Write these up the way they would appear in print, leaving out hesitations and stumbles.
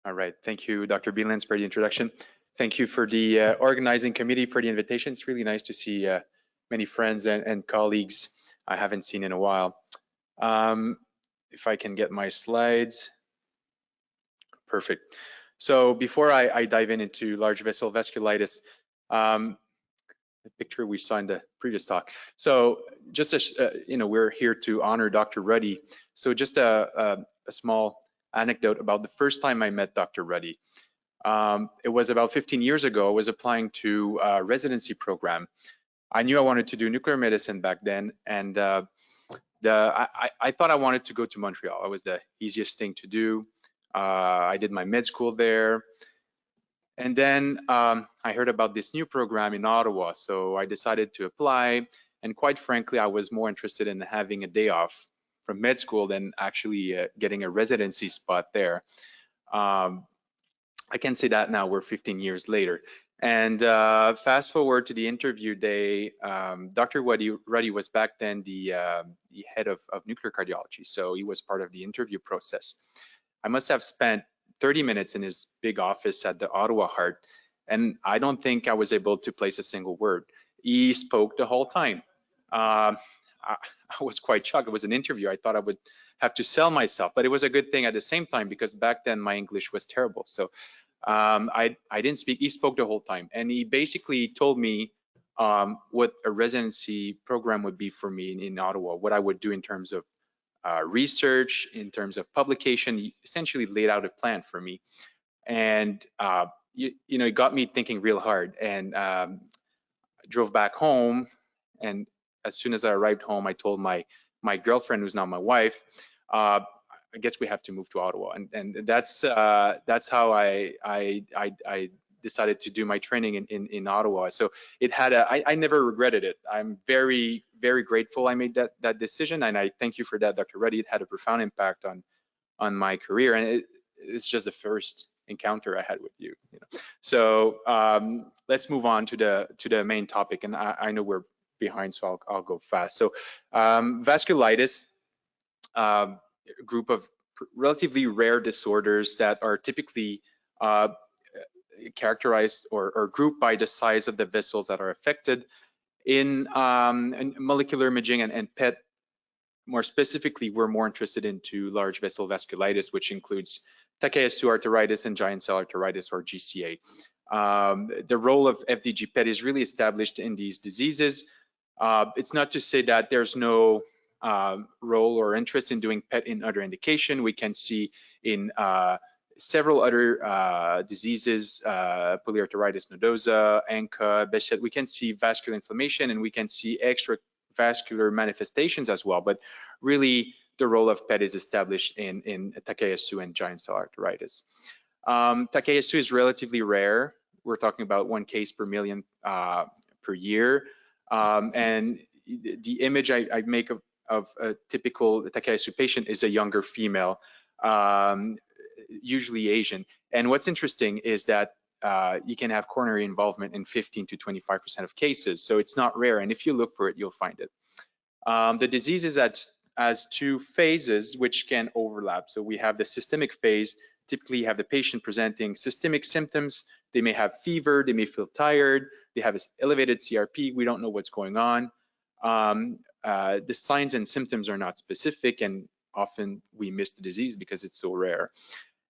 All right. Thank you, Dr. Beelans, for the introduction. Thank you for the organizing committee for the invitation. It's really nice to see many friends and colleagues I haven't seen in a while. If I can get my slides. Perfect. So before I dive into large vessel vasculitis, the picture we saw in the previous talk. So just as we're here to honor Dr. Ruddy. So just a small anecdote about the first time I met Dr. Ruddy. It was about 15 years ago. I was applying to a residency program. I knew I wanted to do nuclear medicine back then, and I thought I wanted to go to Montreal. It was the easiest thing to do. I did my med school there. And then I heard about this new program in Ottawa, so I decided to apply. And quite frankly, I was more interested in having a day off from med school than actually getting a residency spot there. I can say that now, we're 15 years later. And fast forward to the interview day, Dr. Ruddy was back then the head of nuclear cardiology, so he was part of the interview process. I must have spent 30 minutes in his big office at the Ottawa Heart, and I don't think I was able to place a single word. He spoke the whole time. I was quite shocked. It was an interview. I thought I would have to sell myself, but it was a good thing at the same time because back then my English was terrible. So I didn't speak. He spoke the whole time, and he basically told me what a residency program would be for me in Ottawa, what I would do in terms of research, in terms of publication. He essentially laid out a plan for me, and it got me thinking real hard. And drove back home, and as soon as I arrived home, I told my girlfriend, who's now my wife, I guess we have to move to Ottawa, and that's how I decided to do my training in Ottawa. So it had I never regretted it. I'm very, very grateful I made that decision, and I thank you for that, Dr. Ruddy. It had a profound impact on my career, and it's just the first encounter I had with you. So let's move on to the main topic, and I know we're behind, so I'll go fast. So vasculitis, a group of relatively rare disorders that are typically characterized or grouped by the size of the vessels that are affected. In molecular imaging and PET, more specifically, we're more interested into large vessel vasculitis, which includes Takayasu arteritis and giant cell arteritis, or GCA. The role of FDG PET is really established in these diseases. It's not to say that there's no role or interest in doing PET in other indication. We can see in several other diseases, polyarteritis nodosa, ANCA, Behçet, we can see vascular inflammation, and we can see extravascular manifestations as well. But really, the role of PET is established in Takayasu and giant cell arteritis. Takayasu is relatively rare. We're talking about 1 case per million per year. And the image I make of a typical Takayasu patient is a younger female, usually Asian. And what's interesting is that you can have coronary involvement in 15 to 25% of cases. So it's not rare. And if you look for it, you'll find it. The disease is has 2 phases which can overlap. So we have the systemic phase. Typically, you have the patient presenting systemic symptoms. They may have fever, they may feel tired, they have elevated CRP, we don't know what's going on. The signs and symptoms are not specific, and often we miss the disease because it's so rare.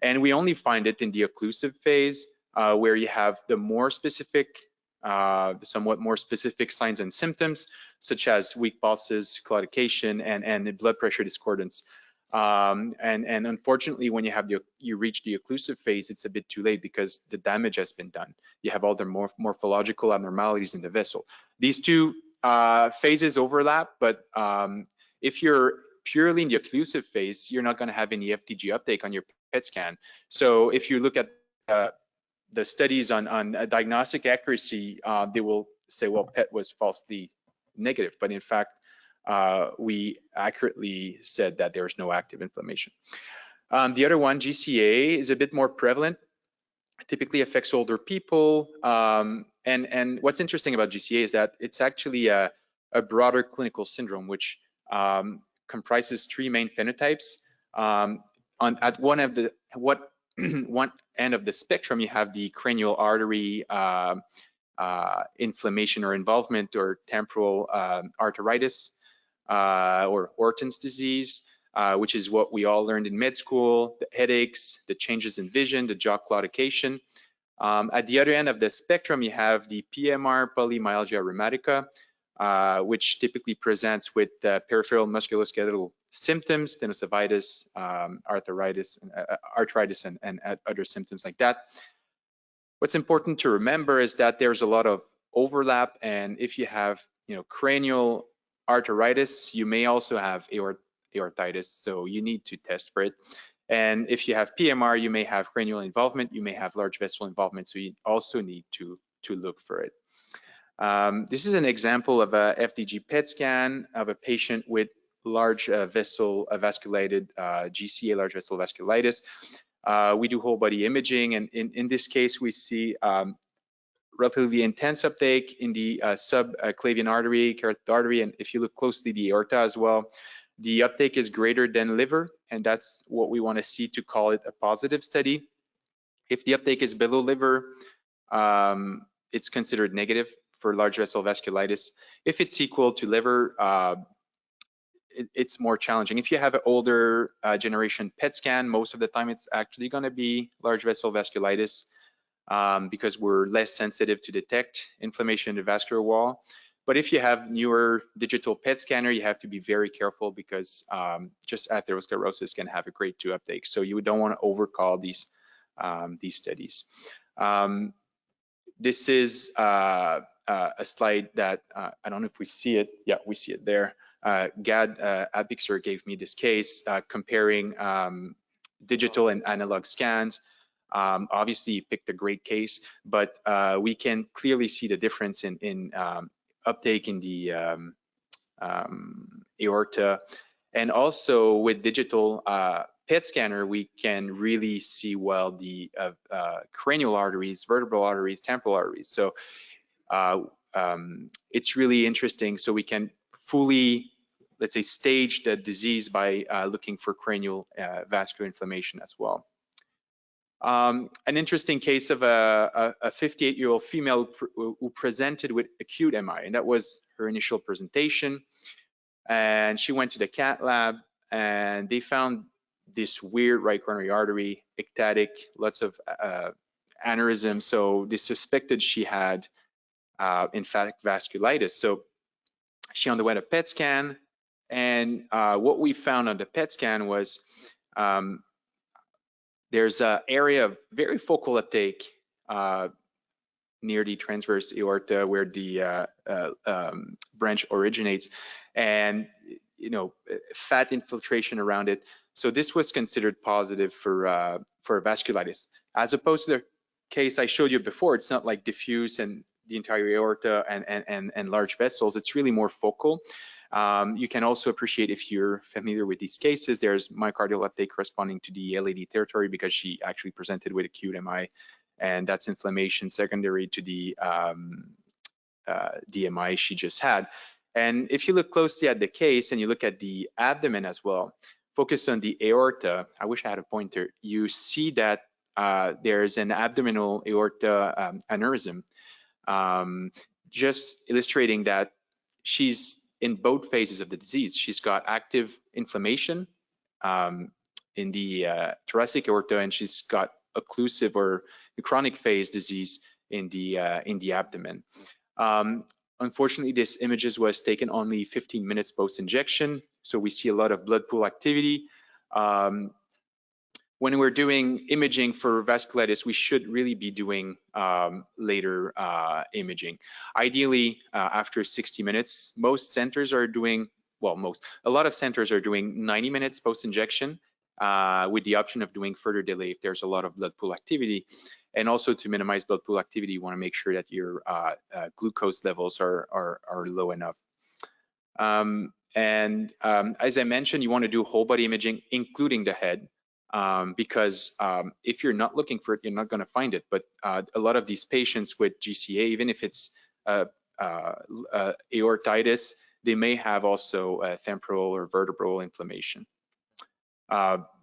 And we only find it in the occlusive phase, where you have the more specific, somewhat more specific signs and symptoms, such as weak pulses, claudication, and blood pressure discordance. And unfortunately, when you reach the occlusive phase, it's a bit too late because the damage has been done. You have all the morphological abnormalities in the vessel. These 2 phases overlap, but if you're purely in the occlusive phase, you're not going to have any FDG uptake on your PET scan. So if you look at the studies on diagnostic accuracy, they will say, well, PET was falsely negative, but in fact, we accurately said that there's no active inflammation. The other one, GCA, is a bit more prevalent. It typically affects older people. And what's interesting about GCA is that it's actually a broader clinical syndrome, which comprises 3 main phenotypes. What one end of the spectrum, you have the cranial artery inflammation or involvement, or temporal arteritis, or Orton's disease, which is what we all learned in med school, the headaches, the changes in vision, the jaw claudication. At the other end of the spectrum, you have the PMR, polymyalgia rheumatica, which typically presents with peripheral musculoskeletal symptoms, tenosynovitis, arthritis, and other symptoms like that. What's important to remember is that there's a lot of overlap, and if you have, cranial arteritis, you may also have aortitis, so you need to test for it. And if you have PMR, you may have cranial involvement, you may have large vessel involvement, so you also need to look for it. This is an example of a FDG PET scan of a patient with large vessel vasculated GCA, large vessel vasculitis. We do whole body imaging, and in this case, we see relatively intense uptake in the subclavian artery, carotid artery, and if you look closely, the aorta as well. The uptake is greater than liver, and that's what we want to see to call it a positive study. If the uptake is below liver, it's considered negative for large vessel vasculitis. If it's equal to liver, it's more challenging. If you have an older generation PET scan, most of the time it's actually going to be large vessel vasculitis, because we're less sensitive to detect inflammation in the vascular wall. But if you have newer digital PET scanner, you have to be very careful, because just atherosclerosis can have a grade 2 uptake. So you don't want to overcall these studies. This is a slide that I don't know if we see it. Yeah, we see it there. Gad Abixer gave me this case comparing digital and analog scans. Obviously, he picked a great case, but we can clearly see the difference in uptake in the aorta. And also with digital PET scanner, we can really see well the cranial arteries, vertebral arteries, temporal arteries. So it's really interesting. So we can fully, let's say, stage the disease by looking for cranial vascular inflammation as well. An interesting case of a 58-year-old female who presented with acute MI, and that was her initial presentation. And she went to the cath lab, and they found this weird right coronary artery, ectatic, lots of aneurysm. So they suspected she had, in fact, vasculitis. So she underwent a PET scan, and what we found on the PET scan was there's an area of very focal uptake near the transverse aorta where the branch originates, and fat infiltration around it. So this was considered positive for vasculitis, as opposed to the case I showed you before. It's not like diffuse and the entire aorta and large vessels. It's really more focal. You can also appreciate, if you're familiar with these cases, there's myocardial uptake corresponding to the LAD territory, because she actually presented with acute MI, and that's inflammation secondary to the MI she just had. And if you look closely at the case and you look at the abdomen as well, focus on the aorta. I wish I had a pointer. You see that there's an abdominal aorta aneurysm, just illustrating that she's in both phases of the disease. She's got active inflammation in the thoracic aorta, and she's got occlusive or chronic phase disease in the abdomen. Unfortunately, this images was taken only 15 minutes post-injection, so we see a lot of blood pool activity. When we're doing imaging for vasculitis, we should really be doing later imaging. Ideally, after 60 minutes, most centers are doing, well, a lot of centers are doing 90 minutes post-injection, with the option of doing further delay if there's a lot of blood pool activity. And also, to minimize blood pool activity, you want to make sure that your glucose levels are low enough. As I mentioned, you want to do whole body imaging, including the head, because if you're not looking for it, you're not going to find it. But a lot of these patients with GCA, even if it's aortitis, they may have also temporal or vertebral inflammation.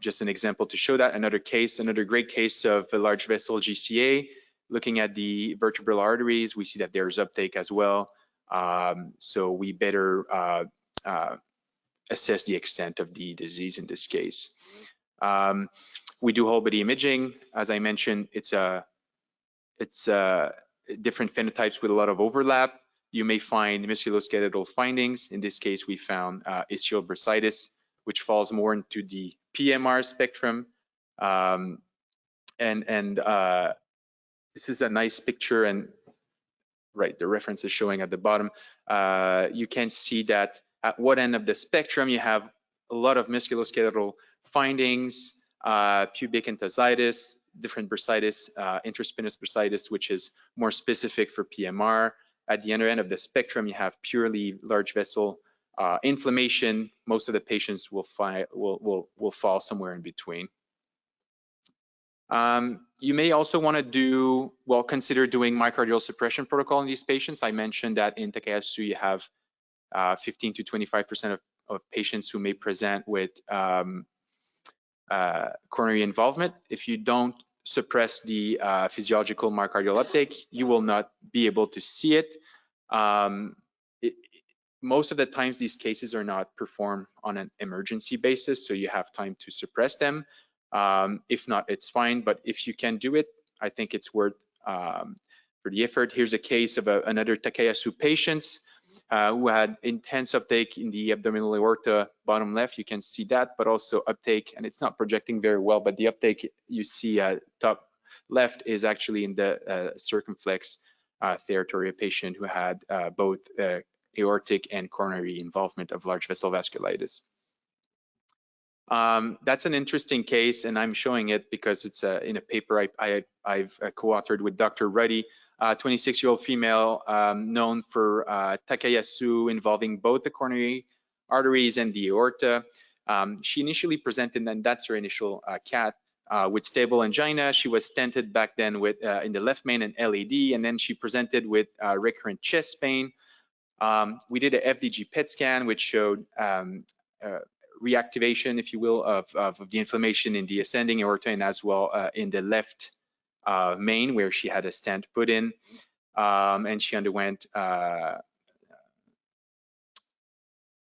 Just an example to show that. Another great case of a large vessel GCA. Looking at the vertebral arteries, we see that there's uptake as well. So we better assess the extent of the disease in this case. We do whole body imaging. As I mentioned, it's different phenotypes with a lot of overlap. You may find musculoskeletal findings. In this case, we found ischial bursitis, which falls more into the PMR spectrum. This is a nice picture, and right, the reference is showing at the bottom. You can see that at one end of the spectrum, you have a lot of musculoskeletal findings, pubic enthesitis, different bursitis, interspinous bursitis, which is more specific for PMR. At the other end of the spectrum, you have purely large vessel inflammation. Most of the patients will fall somewhere in between. You may also want to consider doing myocardial suppression protocol in these patients. I mentioned that in Takayasu, you have 15 to 25% of patients who may present with coronary involvement. If you don't suppress the physiological myocardial uptake, you will not be able to see it. Most of the times, these cases are not performed on an emergency basis, so you have time to suppress them. If not, it's fine, but if you can do it, I think it's worth for the effort. Here's a case of another Takayasu patient who had intense uptake in the abdominal aorta, bottom left, you can see that, but also uptake, and it's not projecting very well, but the uptake you see top left is actually in the circumflex territory, a patient who had both aortic and coronary involvement of large vessel vasculitis. That's an interesting case, and I'm showing it because it's in a paper I've co-authored with Dr. Ruddy, 26-year-old female known for Takayasu involving both the coronary arteries and the aorta. She initially presented, and that's her initial CAT, with stable angina. She was stented back then with in the left main and LAD, and then she presented with recurrent chest pain. We did a FDG PET scan, which showed reactivation, if you will, of the inflammation in the ascending aorta and as well in the left main, where she had a stent put in, and she underwent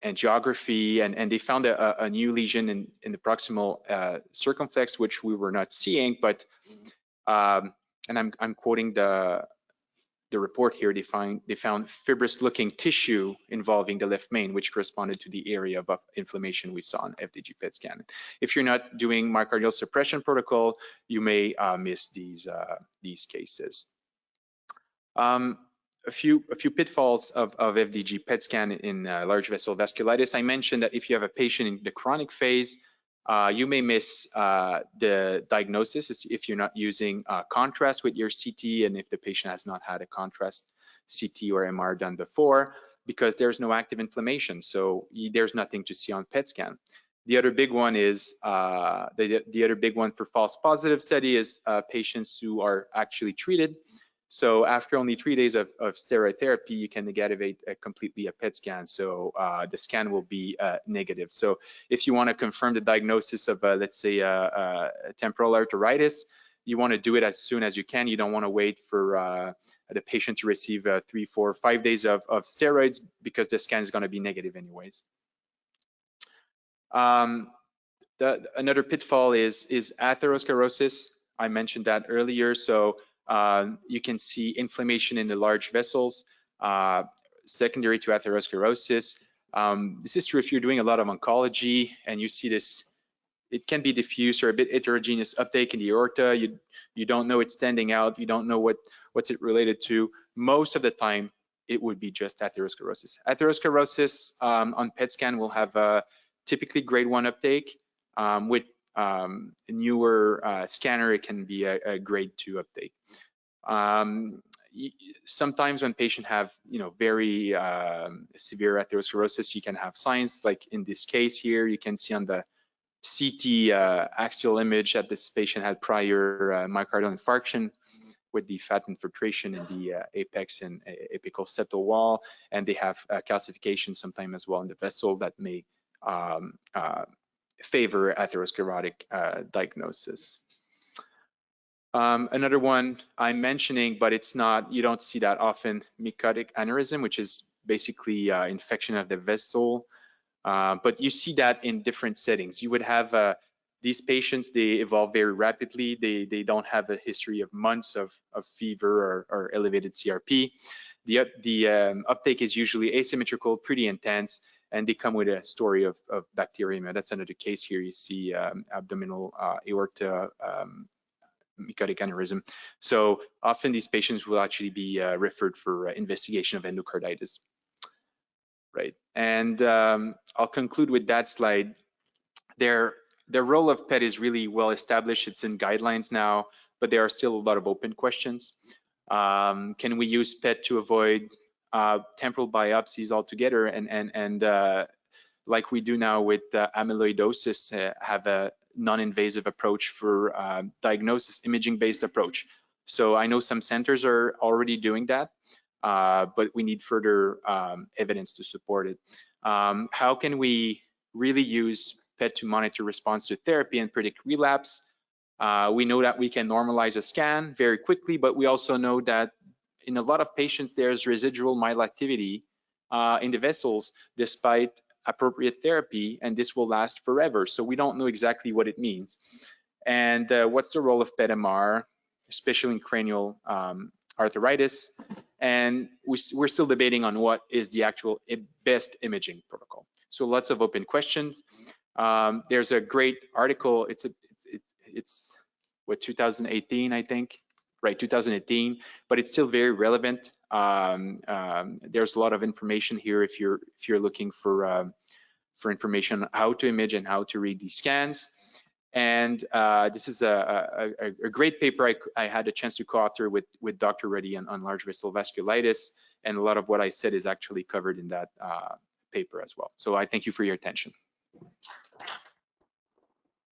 angiography, and they found a new lesion in the proximal circumflex, which we were not seeing, but and I'm quoting the report here. They found fibrous-looking tissue involving the left main, which corresponded to the area of inflammation we saw on FDG PET scan. If you're not doing myocardial suppression protocol, you may miss these cases. A few pitfalls of FDG PET scan in large vessel vasculitis. I mentioned that if you have a patient in the chronic phase, you may miss the diagnosis if you're not using contrast with your CT, and if the patient has not had a contrast CT or MR done before, because there's no active inflammation, so there's nothing to see on PET scan. The other big one is the other big one for false positive study is patients who are actually treated. So after only 3 days of steroid therapy, you can negativate completely a PET scan. So the scan will be negative. So if you want to confirm the diagnosis of, let's say, temporal arteritis, you want to do it as soon as you can. You don't want to wait for the patient to receive 3, 4, 5 days of steroids, because the scan is going to be negative anyways. Another pitfall is atherosclerosis. I mentioned that earlier. So you can see inflammation in the large vessels, secondary to atherosclerosis. This is true if you're doing a lot of oncology and you see this. It can be diffuse or a bit heterogeneous uptake in the aorta. You don't know it's standing out. You don't know what's it related to. Most of the time, it would be just atherosclerosis. Atherosclerosis on PET scan will have typically grade 1 uptake. With a newer scanner, it can be a grade 2 uptake. Sometimes when patients have, very severe atherosclerosis, you can have signs like in this case here. You can see on the CT axial image that this patient had prior myocardial infarction with the fat infiltration in the apex and apical septal wall, and they have calcification sometime as well in the vessel that may favor atherosclerotic diagnosis. Another one I'm mentioning, but it's not, you don't see that often, mycotic aneurysm, which is basically infection of the vessel. But you see that in different settings. You would have these patients, they evolve very rapidly. They don't have a history of months of fever or elevated CRP. The uptake is usually asymmetrical, pretty intense, and they come with a story of bacteremia. That's another case here. You see abdominal aorta mycotic aneurysm. So often these patients will actually be referred for investigation of endocarditis. Right, and I'll conclude with that slide. The role of PET is really well established. It's in guidelines now, but there are still a lot of open questions. Can we use PET to avoid temporal biopsies altogether? And like we do now with amyloidosis, have a non-invasive approach for diagnosis, imaging-based approach. So I know some centers are already doing that, but we need further evidence to support it. How can we really use PET to monitor response to therapy and predict relapse? We know that we can normalize a scan very quickly, but we also know that in a lot of patients, there's residual myeloactivity in the vessels despite appropriate therapy, and this will last forever. So we don't know exactly what it means. And what's the role of PET-MR, especially in cranial arthritis? And we're still debating on what is the actual best imaging protocol. So lots of open questions. There's a great article. It's what, 2018, I think, right? 2018, but it's still very relevant. There's a lot of information here if you're looking for information on how to image and how to read these scans. And this is a great paper I had a chance to co-author with Dr. Reddy on large vessel vasculitis, and a lot of what I said is actually covered in that paper as well. So I thank you for your attention.